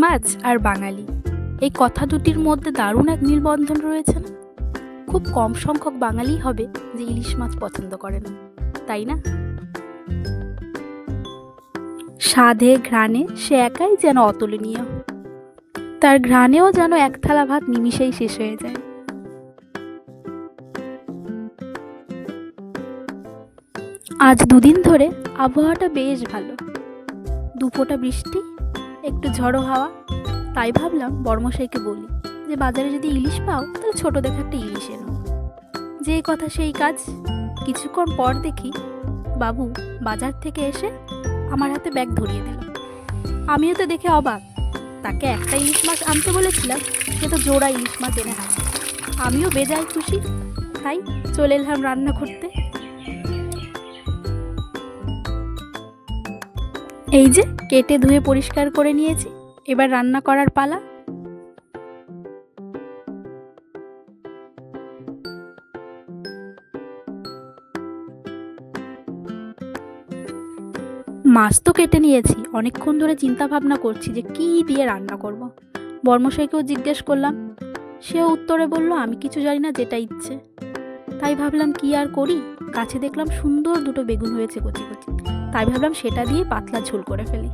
মাছ আর বাঙালি, এই কথা দুটির মধ্যে দারুণ এক মেলবন্ধন রয়েছে না? খুব কম সংখ্যক বাঙালি হবে যে ইলিশ মাছ পছন্দ করে না, তাই না? স্বাদে ঘ্রাণে সে একাই যেন অতুলনীয়, তার ঘ্রাণেও যেন এক থালা ভাত নিমিষেই শেষ হয়ে যায়। আজ দুদিন ধরে আবহাওয়াটা বেশ ভালো, দুফোঁটা বৃষ্টি, একটু ঝড়ো হাওয়া। তাই ভাবলাম বড়মশাইকে বলি যে বাজারে যদি ইলিশ পাও তাহলে ছোট দেখে একটা ইলিশ এনো। যে কথা সেই কাজ। কিছুক্ষণ পর দেখি বাবু বাজার থেকে এসে আমার হাতে ব্যাগ ধরিয়ে দিল। আমিও তো দেখে অবাক, তাকে একটা ইলিশ মাছ আনতে বলেছিলাম, সে তো জোড়া ইলিশ মাছ এনে হাতে। আমিও বেজায় খুশি, তাই চলে এলাম রান্না করতে। এই যে কেটে ধুয়ে পরিষ্কার করে নিয়েছি, এবার রান্না করার পালা। মাছ তো কেটে নিয়েছি, অনেকক্ষণ ধরে চিন্তা ভাবনা করছি যে কী দিয়ে রান্না করব। বর্মশাইকেও জিজ্ঞেস করলাম, সেও উত্তরে বলল আমি কিছু জানি না, যেটা ইচ্ছে। তাই ভাবলাম কি আর করি, গাছে দেখলাম সুন্দর দুটো বেগুন হয়েছে কচি কচি, তাই ভাবলাম সেটা দিয়ে পাতলা ঝোল করে ফেলি।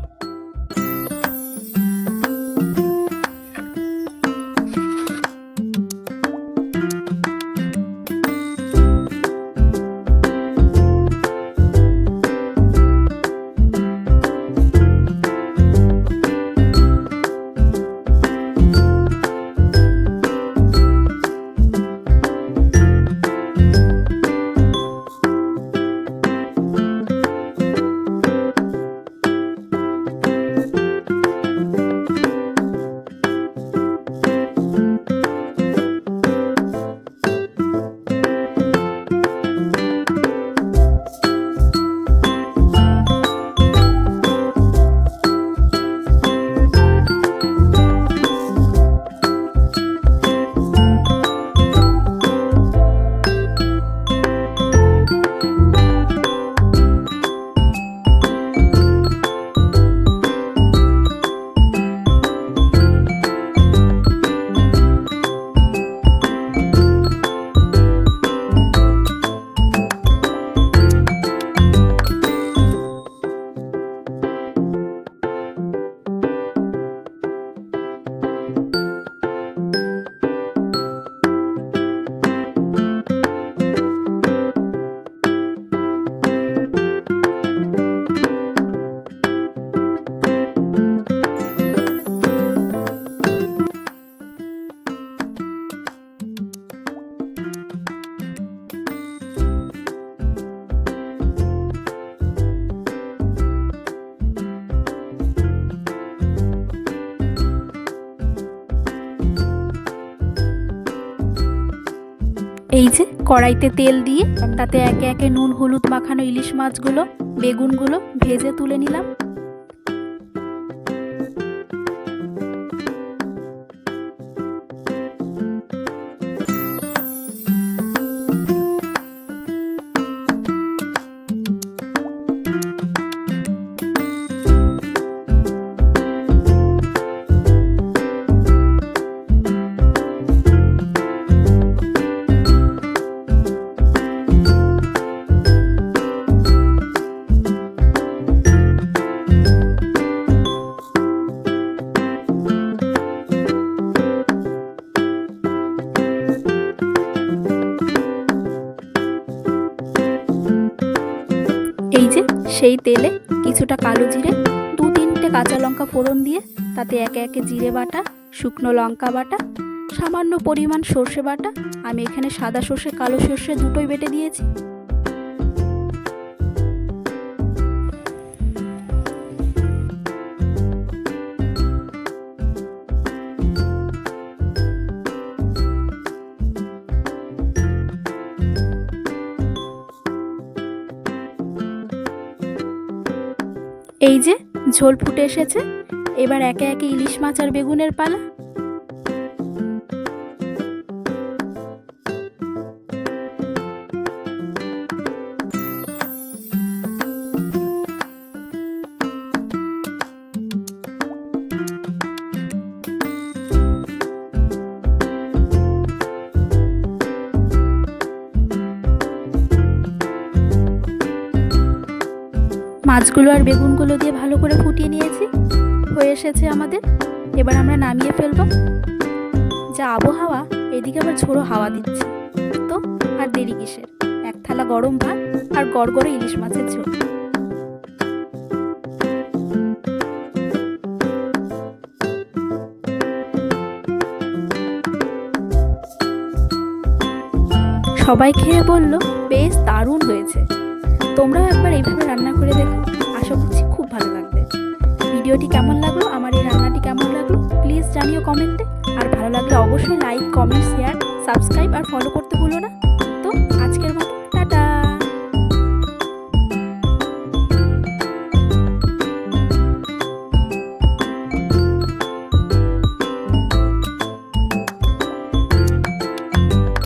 এই যে কড়াইতে তেল দিয়ে তাতে একে একে নুন হলুদ মাখানো ইলিশ মাছগুলো, বেগুনগুলো ভেজে তুলে নিলাম। এই যে সেই তেলে কিছুটা কালো জিরে, 2-3টে কাঁচা লঙ্কা ফোড়ন দিয়ে তাতে একে একে জিরে বাটা, শুকনো লঙ্কা বাটা, সামান্য পরিমাণ সর্ষে বাটা, আমি এখানে সাদা সর্ষে কালো সর্ষে দুটোই বেটে দিয়েছি। এই যে ঝোল ফুটে এসেছে, এবার একে একে ইলিশ মাছ আর বেগুনের পালা। মাছগুলো আর বেগুনগুলো দিয়ে ভালো করে ফুটিয়ে নিয়েছি। হয়ে এসেছে আমাদের। এবার আমরা নামিয়ে ফেলবো। যা আবহাওয়া, এদিকে আবার ঝোড়ো হাওয়া দিচ্ছে। তো আর দেরি কিসের, এক থালা গরম ভাত আর গড়গড়ে ইলিশ মাছের ঝোল। সবাই খেয়ে বলল বেশ দারুণ হয়েছে। তোমরাও একবার এইভাবে রান্না করে দেখো, আশা করছি খুব ভালো লাগবে। ভিডিওটি কেমন লাগলো, আমার এই রান্নাটি কেমন লাগলো প্লিজ জানিও কমেন্টে। আর ভালো লাগলে অবশ্যই লাইক, কমেন্ট, শেয়ার, সাবস্ক্রাইব আর ফলো করতে ভুলো না।